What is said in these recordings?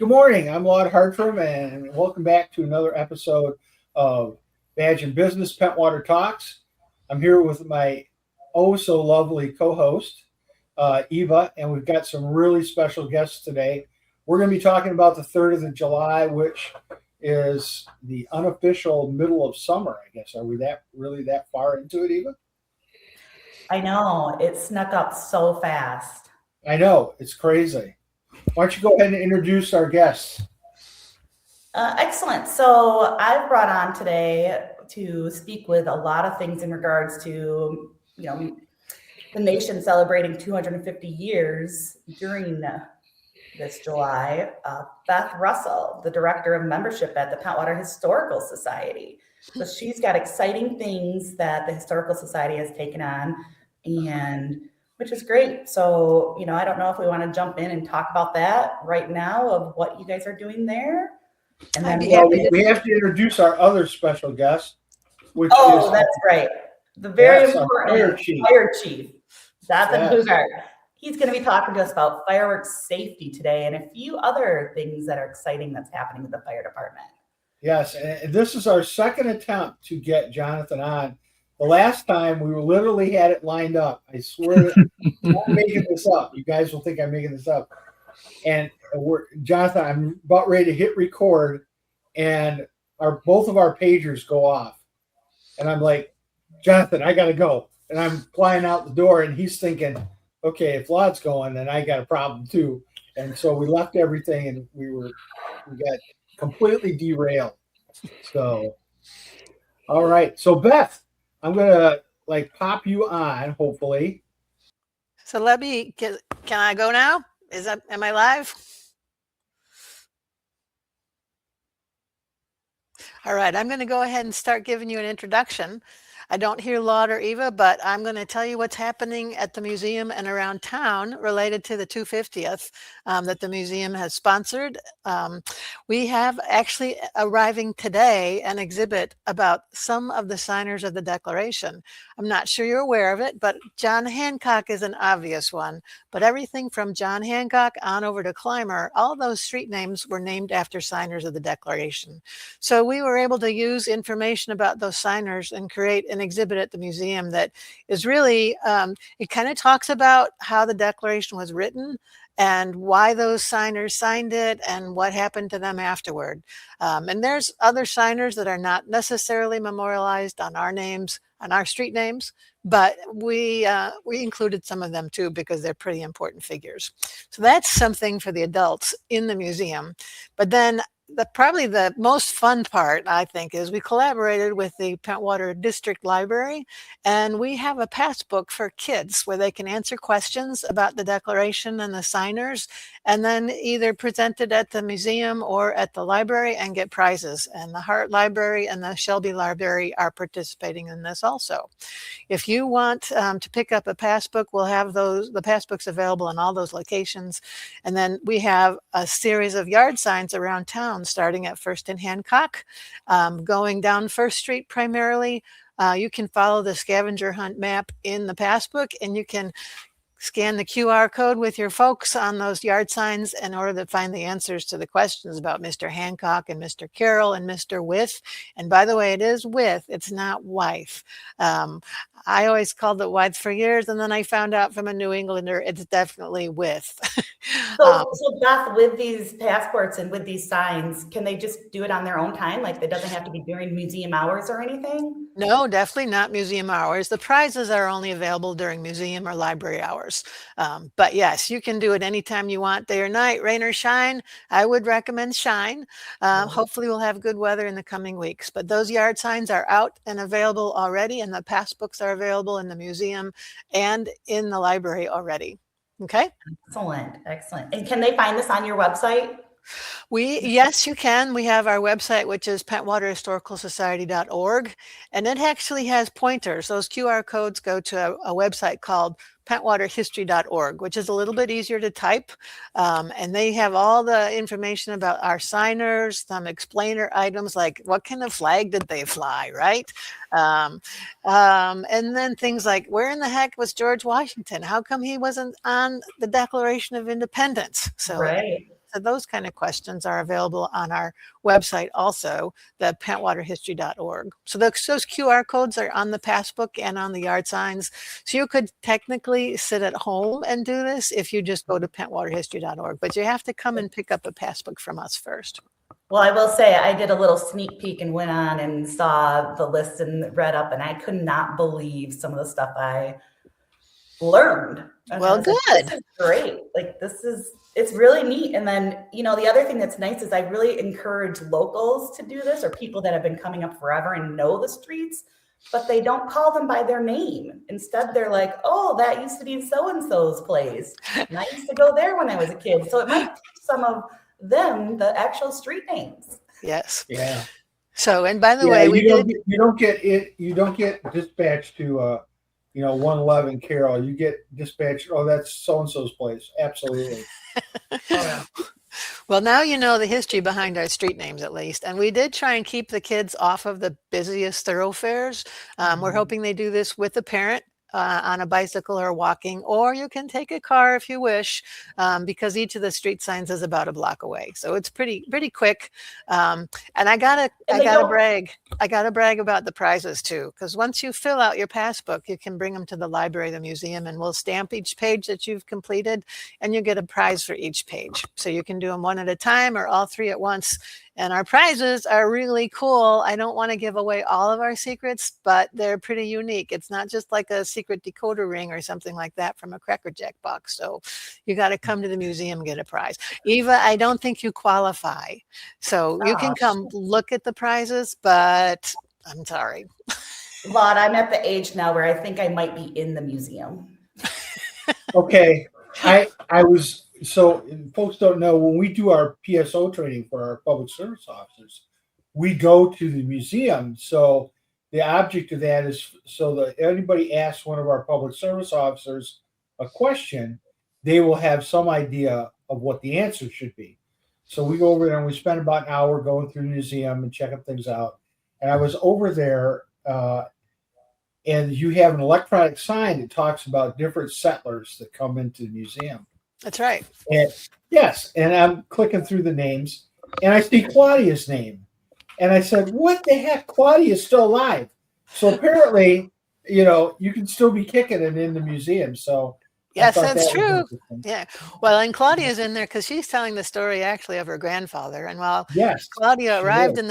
Good morning. I'm Lord Hartram, and welcome back to another episode of Badge and Business Pentwater Talks. I'm here with my oh so lovely co-host, Eva, and we've got some really special guests today. We're going to be talking about the 3rd of July, which is the unofficial middle of summer, I guess. Are we that far into it, Eva? I know, it snuck up so fast. I know, it's crazy. Why don't you go ahead and introduce our guests? Excellent. So I've brought on today to speak with a lot of things in regards to, the nation celebrating 250 years during this July. Beth Russell, the Director of Membership at the Pentwater Historical Society. So she's got exciting things that the Historical Society has taken on, and which is great. So, I don't know if we want to jump in and talk about that right now of what you guys are doing there. And then we have to introduce our other special guest, which is that's right. The very important fire chief, Jonathan Hugart. He's going to be talking to us about fireworks safety today and a few other things that are exciting that's happening with the fire department. Yes, and this is our second attempt to get Jonathan on. The last time we literally had it lined up. I swear, I'm making this up. You guys will think I'm making this up. And Jonathan, I'm about ready to hit record, and both of our pagers go off. And I'm like, Jonathan, I got to go. And I'm flying out the door, and he's thinking, okay, if Laud's going, then I got a problem too. And so we left everything, and we got completely derailed. So, all right. So Beth, I'm gonna pop you on, hopefully. So can I go now? Am I live? All right, I'm going to go ahead and start giving you an introduction. I don't hear Laud or Eva, but I'm going to tell you what's happening at the museum and around town related to the 250th that the museum has sponsored. We have actually arriving today an exhibit about some of the signers of the Declaration. I'm not sure you're aware of it, but John Hancock is an obvious one. But everything from John Hancock on over to Clymer, all those street names were named after signers of the Declaration. So we were able to use information about those signers and create an exhibit at the museum that is really, it kind of talks about how the Declaration was written and why those signers signed it and what happened to them afterward. And there's other signers that are not necessarily memorialized on our names, on our street names, but we included some of them too because they're pretty important figures. So that's something for the adults in the museum. But then probably the most fun part, I think, is we collaborated with the Pentwater District Library, and we have a passbook for kids where they can answer questions about the Declaration and the signers, and then either present it at the museum or at the library and get prizes. And the Hart Library and the Shelby Library are participating in this also. If you want to pick up a passbook, we'll have the passbooks available in all those locations. And then we have a series of yard signs around town, starting at First and Hancock, going down First Street primarily. You can follow the scavenger hunt map in the passbook, and you can scan the QR code with your folks on those yard signs in order to find the answers to the questions about Mr. Hancock and Mr. Carroll and Mr. With. And by the way, it is With, it's not wife. I always called it wife for years, and then I found out from a New Englander it's definitely With. So Beth, with these passports and with these signs, can they just do it on their own time? Like, it doesn't have to be during museum hours or anything? No, definitely not museum hours. The prizes are only available during museum or library hours. But yes, you can do it anytime you want, day or night, rain or shine. I would recommend shine. Hopefully we'll have good weather in the coming weeks. But those yard signs are out and available already, and the passbooks are available in the museum and in the library already. Okay. Excellent. And can they find this on your website? Yes, you can. We have our website, which is pentwaterhistoricalsociety.org, and it actually has pointers. Those QR codes go to a website called pentwaterhistory.org, which is a little bit easier to type. And they have all the information about our signers, some explainer items like what kind of flag did they fly, right? And then things like, where in the heck was George Washington? How come he wasn't on the Declaration of Independence? So right. to those kind of questions are available on our website also, the pentwaterhistory.org. So those QR codes are on the passbook and on the yard signs. So you could technically sit at home and do this if you just go to pentwaterhistory.org, but you have to come and pick up a passbook from us first. Well, I will say I did a little sneak peek and went on and saw the list and read up, and I could not believe some of the stuff I learned. And Well, good. Like, this is great. Like, it's really neat. And then, the other thing that's nice is I really encourage locals to do this, or people that have been coming up forever and know the streets, but they don't call them by their name. Instead, they're like, oh, that used to be so-and-so's place. And I used to go there when I was a kid. So it might teach some of them the actual street names. Yes. Yeah. So, and by the way, you don't get dispatched to 111 Carroll. You get dispatched. Oh, that's so and so's place. Absolutely. Well, now you know the history behind our street names, at least. And we did try and keep the kids off of the busiest thoroughfares. We're hoping they do this with a parent on a bicycle or walking, or you can take a car if you wish, because each of the street signs is about a block away. So it's pretty quick. And I gotta brag about the prizes too, because once you fill out your passbook, you can bring them to the library, the museum, and we'll stamp each page that you've completed, and you get a prize for each page. So you can do them one at a time or all three at once. And our prizes are really cool. I don't want to give away all of our secrets, but they're pretty unique. It's not just like a secret decoder ring or something like that from a Cracker Jack box. So you got to come to the museum and get a prize. Eva, I don't think you qualify. So you can come look at the prizes, but I'm sorry. Lord, I'm at the age now where I think I might be in the museum. Okay. So folks don't know, when we do our PSO training for our public service officers, we go to the museum. So the object of that is so that anybody asks one of our public service officers a question, they will have some idea of what the answer should be. So we go over there and we spend about an hour going through the museum and checking things out. And I was over there, and you have an electronic sign that talks about different settlers that come into the museum. That's right. And yes, and I'm clicking through the names, and I see Claudia's name, and I said, "What the heck? Claudia's still alive." So apparently, you can still be kicking it in the museum. So yes, that's true. Yeah. Well, and Claudia's in there because she's telling the story actually of her grandfather. And while Claudia arrived in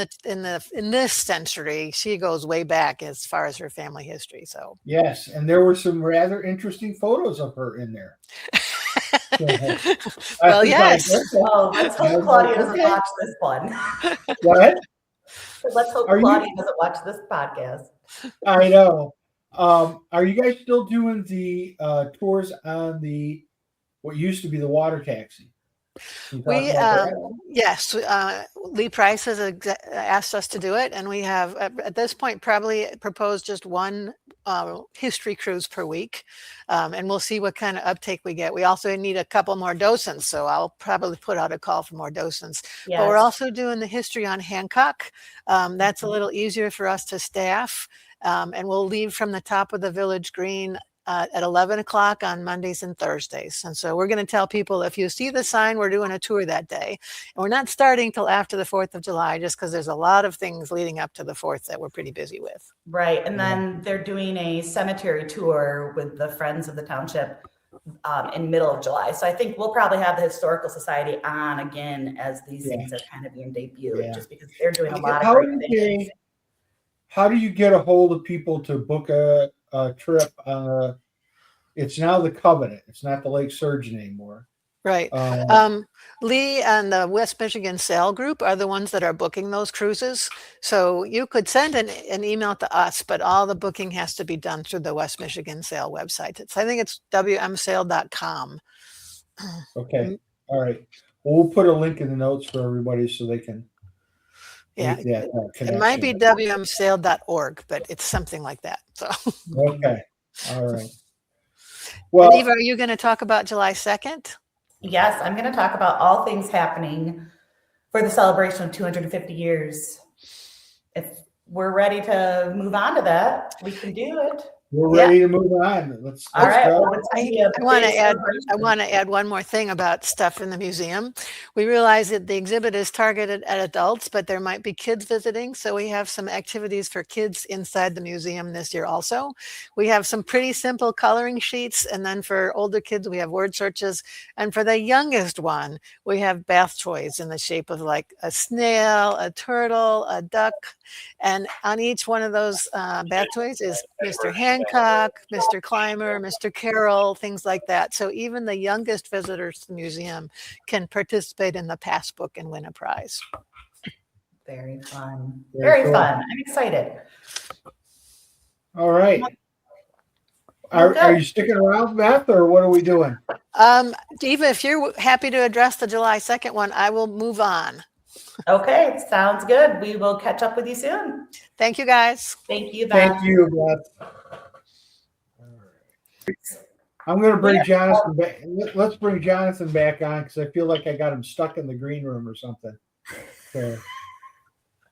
this century, she goes way back as far as her family history. So yes, and there were some rather interesting photos of her in there. Well, yes. Oh, let's hope Claudia doesn't watch this one. What? Let's hope Claudia doesn't watch this podcast. I know. Are you guys still doing the tours on what used to be the water taxi? Yes, Lee Price has asked us to do it, and we have at this point probably proposed just one history cruise per week, and we'll see what kind of uptake we get. We also need a couple more docents, so I'll probably put out a call for more docents. Yes. But we're also doing the history on Hancock. That's a little easier for us to staff, and we'll leave from the top of the Village Green at 11 o'clock on Mondays and Thursdays. And so we're going to tell people, if you see the sign, we're doing a tour that day. And we're not starting till after the 4th of July, just because there's a lot of things leading up to the 4th that we're pretty busy with. Right. And then they're doing a cemetery tour with the Friends of the Township in middle of July. So I think we'll probably have the Historical Society on again as these things are kind of being debuted, just because they're doing a lot of great things. How do you get a hold of people to book a trip on it's now the Covenant. It's not the Lake Surgeon anymore. Right. Lee and the West Michigan Sail Group are the ones that are booking those cruises. So you could send an email to us, but all the booking has to be done through the West Michigan Sail website. I think it's wmsail.com. Okay. All right. Well, we'll put a link in the notes for everybody so they can. Yeah, it might be wmsail.org, but it's something like that. So okay, all right. Well, and Eva, are you going to talk about July 2nd? Yes, I'm going to talk about all things happening for the celebration of 250 years. If we're ready to move on to that, we can do it. we're ready to move on. Let's All right. go. Well, it's gonna be a I want big to add. celebration. I want to add one more thing about stuff in the museum. We realize that the exhibit is targeted at adults, but there might be kids visiting, so we have some activities for kids inside the museum this year. Also, we have some pretty simple coloring sheets, and then for older kids, we have word searches, and for the youngest one, we have bath toys in the shape of like a snail, a turtle, a duck, and on each one of those bath toys is Mr. Hancock, Mr. Clymer, Mr. Carroll, things like that. So even the youngest visitors to the museum can participate in the passbook and win a prize. Very fun. Very Very cool. fun. I'm excited. All right. Well, Are good. you sticking around, Beth, or what are we doing? Eva, if you're happy to address the July 2nd one, I will move on. Okay, sounds good. We will catch up with you soon. Thank you, guys. Thank you, Beth. Thank you, Beth. I'm going to bring Jonathan back. Let's bring Jonathan back on because I feel like I got him stuck in the green room or something. So,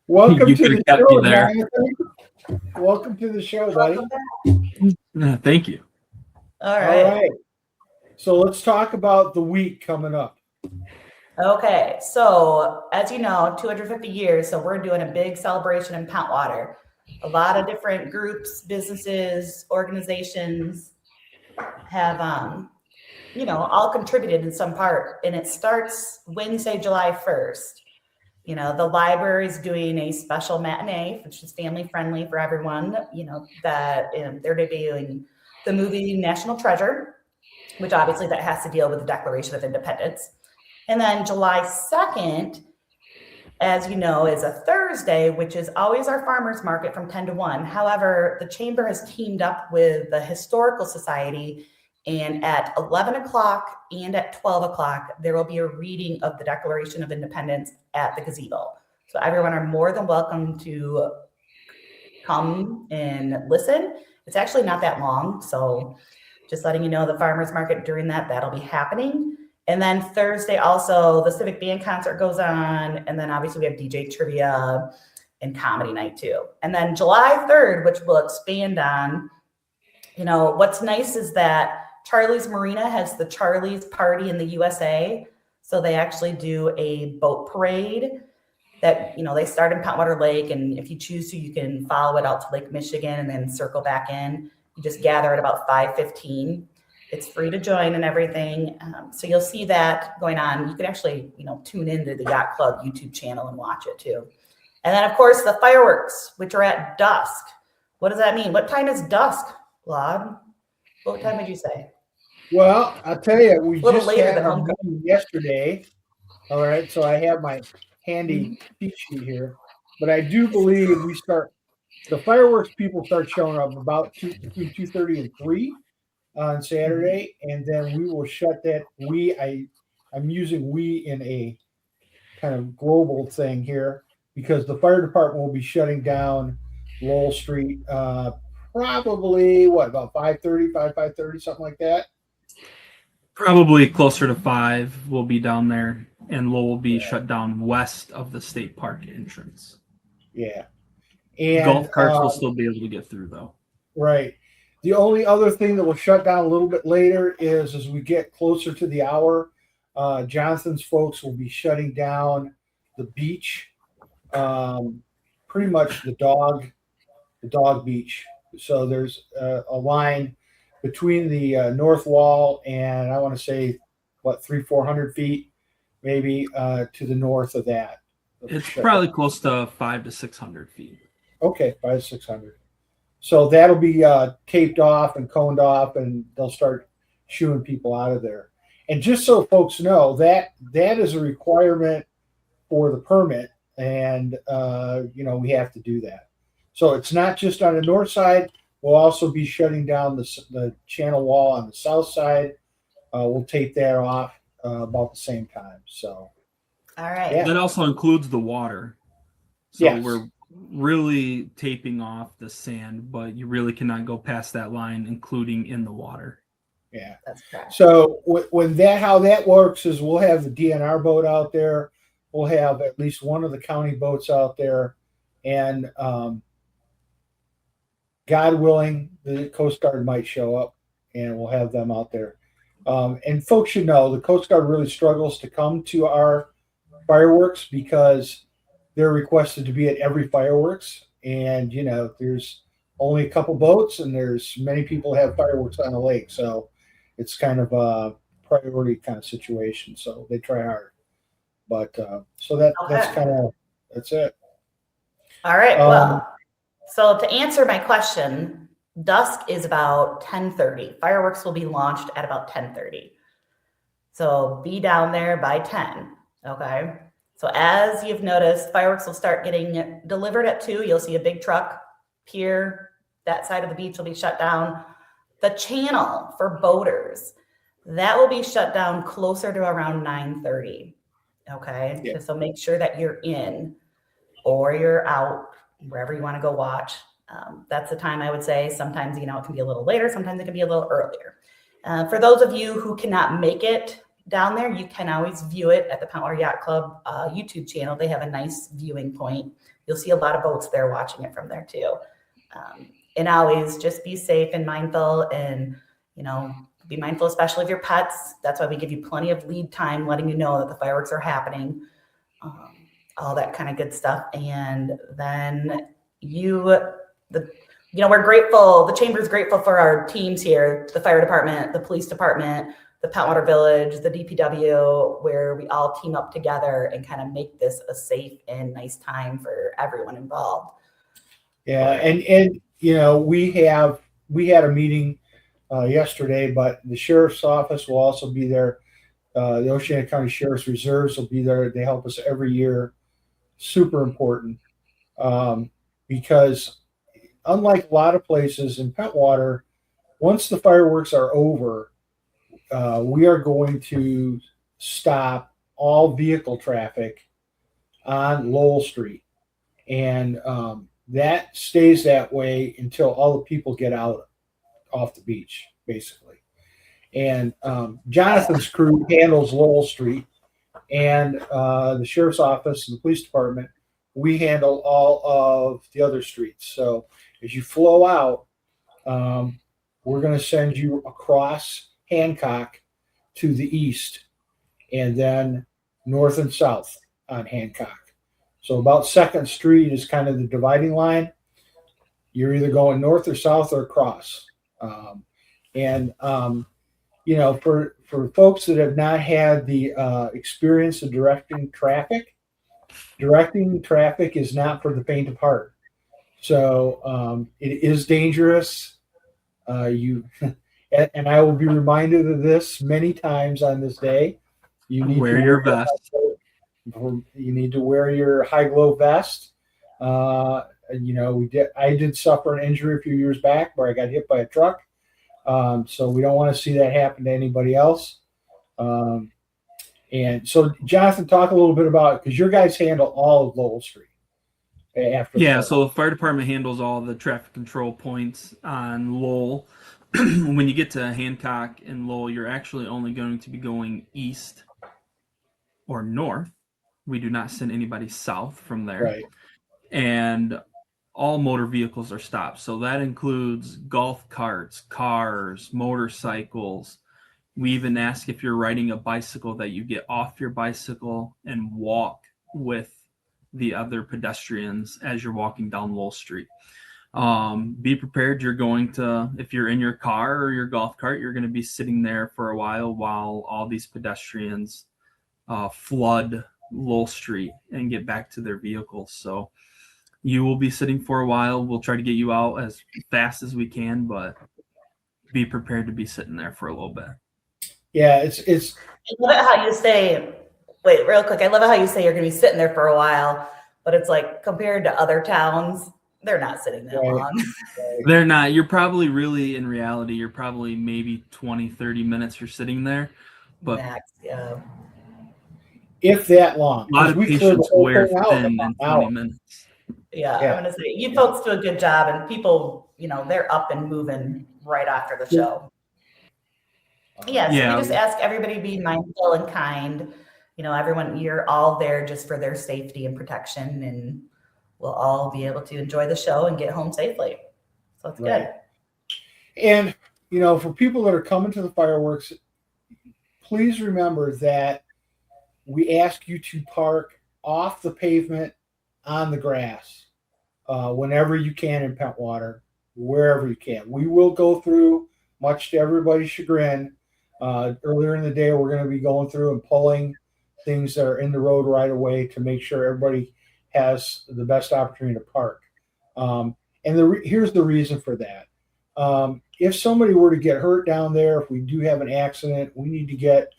welcome You to could've the kept show, me there. Jonathan. Welcome to the show, buddy. Welcome back. Thank you. All right. So let's talk about the week coming up. Okay, so as you know, 250 years, so we're doing a big celebration in Pentwater. A lot of different groups, businesses, organizations have, all contributed in some part. And it starts Wednesday, July 1st. The library is doing a special matinee, which is family friendly for everyone, that they're debuting the movie National Treasure, which obviously that has to deal with the Declaration of Independence. And then July 2nd, as you know, is a Thursday, which is always our farmers market from 10 to 1. However, the chamber has teamed up with the Historical Society, and at 11 o'clock and at 12 o'clock, there will be a reading of the Declaration of Independence at the gazebo. So everyone are more than welcome to come and listen. It's actually not that long. So just letting you know, the farmers market during that'll be happening. And then Thursday also, the civic band concert goes on. And then obviously we have DJ trivia and comedy night too. And then July 3rd, which we'll expand on, what's nice is that Charlie's Marina has the Charlie's Party in the USA. So they actually do a boat parade that, they start in Pentwater Lake. And if you choose to, you can follow it out to Lake Michigan and then circle back in. You just gather at about 5:15. It's free to join and everything. So you'll see that going on. You can actually, tune into the Yacht Club YouTube channel and watch it too. And then of course the fireworks, which are at dusk. What does that mean? What time is dusk, Claude? What time would you say? Well, I'll tell you, we little just later had than our homecoming. meeting yesterday. All right, so I have my handy cheat sheet here, but I do believe the fireworks people start showing up about between 2:30 and 3 on Saturday, and then we will shut that. I'm using we in a kind of global thing here because the fire department will be shutting down Lowell Street probably about 5:30, something like that. Probably closer to 5 will be down there, and Lowell will be shut down west of the state park entrance. Yeah. And golf carts will still be able to get through, though. Right. The only other thing that will shut down a little bit later is as we get closer to the hour, Johnson's folks will be shutting down the beach, pretty much the dog beach. So there's a line between the north wall and I want to say 400 feet maybe to the north of that. It's probably close to 500 to 600 feet. Okay, 500 to 600. So that'll be taped off and coned off, and they'll start shooing people out of there. And just so folks know, that is a requirement for the permit, and we have to do that. So it's not just on the north side. We'll also be shutting down the channel wall on the south side. We'll tape that off about the same time. So, all right. Yeah. That also includes the water. So Yes. We're really taping off the sand, but you really cannot go past that line, including in the water. Yeah, that's correct. So how that works is we'll have the DNR boat out there. We'll have at least one of the county boats out there, and God willing, the Coast Guard might show up, and we'll have them out there. And folks should know the Coast Guard really struggles to come to our fireworks because they're requested to be at every fireworks, and there's only a couple boats, and there's many people have fireworks on the lake, so it's kind of a priority kind of situation. So they try hard, but so that's it. All right. Um, Well, so to answer my question, dusk is about 10:30. Fireworks will be launched at about 10:30. So be down there by 10. Okay. So as you've noticed, fireworks will start getting delivered at 2. You'll see a big truck, pier, that side of the beach will be shut down. The channel for boaters, that will be shut down closer to around 9:30. Okay. Yeah. So make sure that you're in or you're out, wherever you want to go watch. That's the time I would say. Sometimes, it can be a little later. Sometimes it can be a little earlier. For those of you who cannot make it down there, you can always view it at the Pentwater Yacht Club YouTube channel. They have a nice viewing point. You'll see a lot of boats there watching it from there too. And always just be safe and mindful, and be mindful, especially of your pets. That's why we give you plenty of lead time, letting you know that the fireworks are happening, all that kind of good stuff. And then we're grateful. The chamber is grateful for our teams here, the fire department, the police department, the Pentwater Village, the DPW, where we all team up together and kind of make this a safe and nice time for everyone involved. Yeah, and we had a meeting yesterday, but the sheriff's office will also be there. The Oceana County Sheriff's Reserves will be there. They help us every year. Super important, because unlike a lot of places in Pentwater, once the fireworks are over, we are going to stop all vehicle traffic on Lowell Street, and that stays that way until all the people get out off the beach, basically. And Jonathan's crew handles Lowell Street, and the sheriff's office and the police department, we handle all of the other streets. So as you flow out, we're going to send you across Hancock to the east, and then north and south on Hancock. So about 2nd Street is kind of the dividing line. You're either going north or south or across. For folks that have not had the experience of directing traffic is not for the faint of heart. So it is dangerous. And I will be reminded of this many times on this day. You need wear your vest. You need to wear your high glow vest. I did suffer an injury a few years back where I got hit by a truck. So we don't want to see that happen to anybody else. And so, Jonathan, talk a little bit about, because your guys handle all of Lowell Street. So the fire department handles all the traffic control points on Lowell. When you get to Hancock and Lowell, you're actually only going to be going east or north. We do not send anybody south from there. Right. And all motor vehicles are stopped. So that includes golf carts, cars, motorcycles. We even ask if you're riding a bicycle that you get off your bicycle and walk with the other pedestrians as you're walking down Lowell Street. Be prepared. You're going to, if you're in your car or your golf cart, you're going to be sitting there for a while all these pedestrians flood Lowell Street and get back to their vehicles. So you will be sitting for a while. We'll try to get you out as fast as we can, but be prepared to be sitting there for a little bit. Yeah, it's. I love it how you say, wait, real quick. I love it how you say you're going to be sitting there for a while, but it's like compared to other towns, they're not sitting that long. They're not. You're probably in reality, you're probably maybe 20, 30 minutes you're sitting there. But Max, yeah. If that long. A lot of patients wear thin in 20 minutes. Yeah, I'm going to say, you folks do a good job, and people, they're up and moving right after the show. Yeah, so we just ask everybody to be mindful and kind. Everyone, you're all there just for their safety and protection, and we'll all be able to enjoy the show and get home safely. So it's Right. good. And, you know, for people that are coming to the fireworks, please remember that we ask you to park off the pavement on the grass whenever you can in Pentwater, wherever you can. We will go through, much to everybody's chagrin. Earlier in the day, we're going to be going through and pulling things that are in the road right away to make sure everybody has the best opportunity to park. And here's the reason for that. If somebody were to get hurt down there, if we do have an accident, we need to get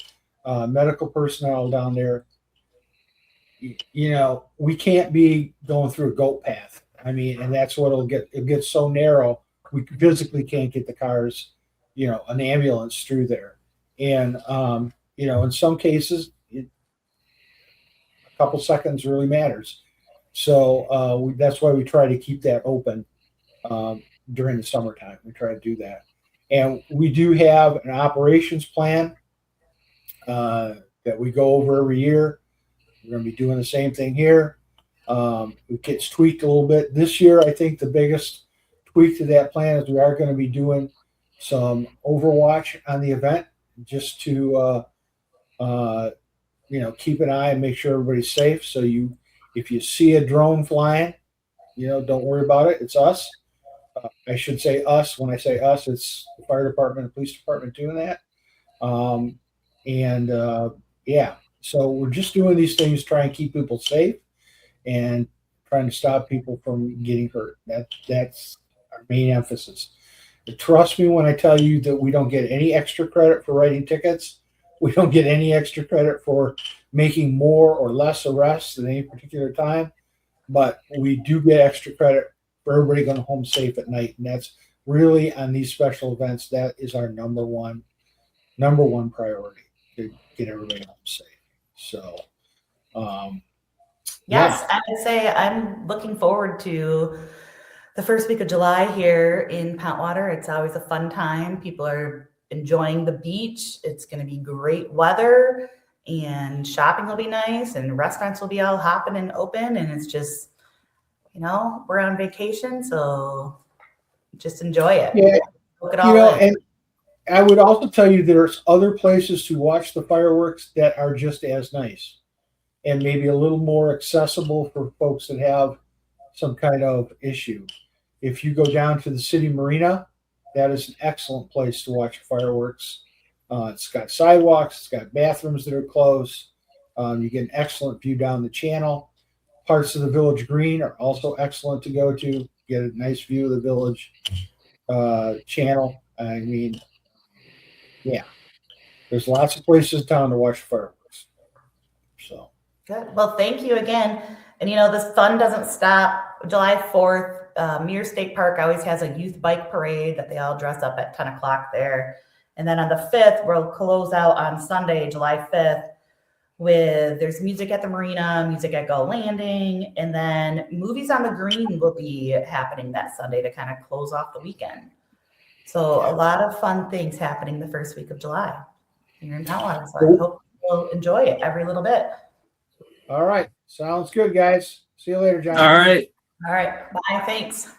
medical personnel down there. You know, we can't be going through a goat path. I mean, and that's what it gets so narrow, we physically can't get the cars, you know, an ambulance through there. And, you know, in some cases, a couple seconds really matters. So that's why we try to keep that open during the summertime. We try to do that. And we do have an operations plan that we go over every year. We're going to be doing the same thing here. It gets tweaked a little bit. This year, I think the biggest tweak to that plan is we are going to be doing some overwatch on the event just to, you know, keep an eye and make sure everybody's safe. So if you see a drone flying, you know, don't worry about it. It's us. I should say us. When I say us, it's the fire department and police department doing that. Yeah, so we're just doing these things, trying to keep people safe and trying to stop people from getting hurt. That's our main emphasis. But trust me when I tell you that we don't get any extra credit for writing tickets. We don't get any extra credit for making more or less arrests at any particular time. But we do get extra credit for everybody going home safe at night. And that's really, on these special events, that is our number one priority, to get everybody home safe. So, Yes, I would say I'm looking forward to the first week of July here in Pentwater. It's always a fun time. People are enjoying the beach. It's going to be great weather, and shopping will be nice, and restaurants will be all hopping and open. And it's just, you know, we're on vacation, so just enjoy it. Yeah, Look at all and I would also tell you there's other places to watch the fireworks that are just as nice and maybe a little more accessible for folks that have some kind of issue. If you go down to the city marina, that is an excellent place to watch fireworks. It's got sidewalks, it's got bathrooms that are close. You get an excellent view down the channel. Parts of the village green are also excellent to go to. Get a nice view of the village channel. I mean, yeah, there's lots of places in town to watch fireworks. So good. Well, thank you again. And you know, this fun doesn't stop. July 4th, Muir State Park always has a youth bike parade that they all dress up at 10 o'clock there. And then on the 5th, we'll close out on Sunday, July 5th, there's music at the marina, music at Gull Landing, and then movies on the green will be happening that Sunday to kind of close off the weekend. So a lot of fun things happening the first week of July here in Pentwater. So I hope you'll enjoy it every little bit. all right, sounds good, guys. See you later, John. All right. All right. Bye. Thanks.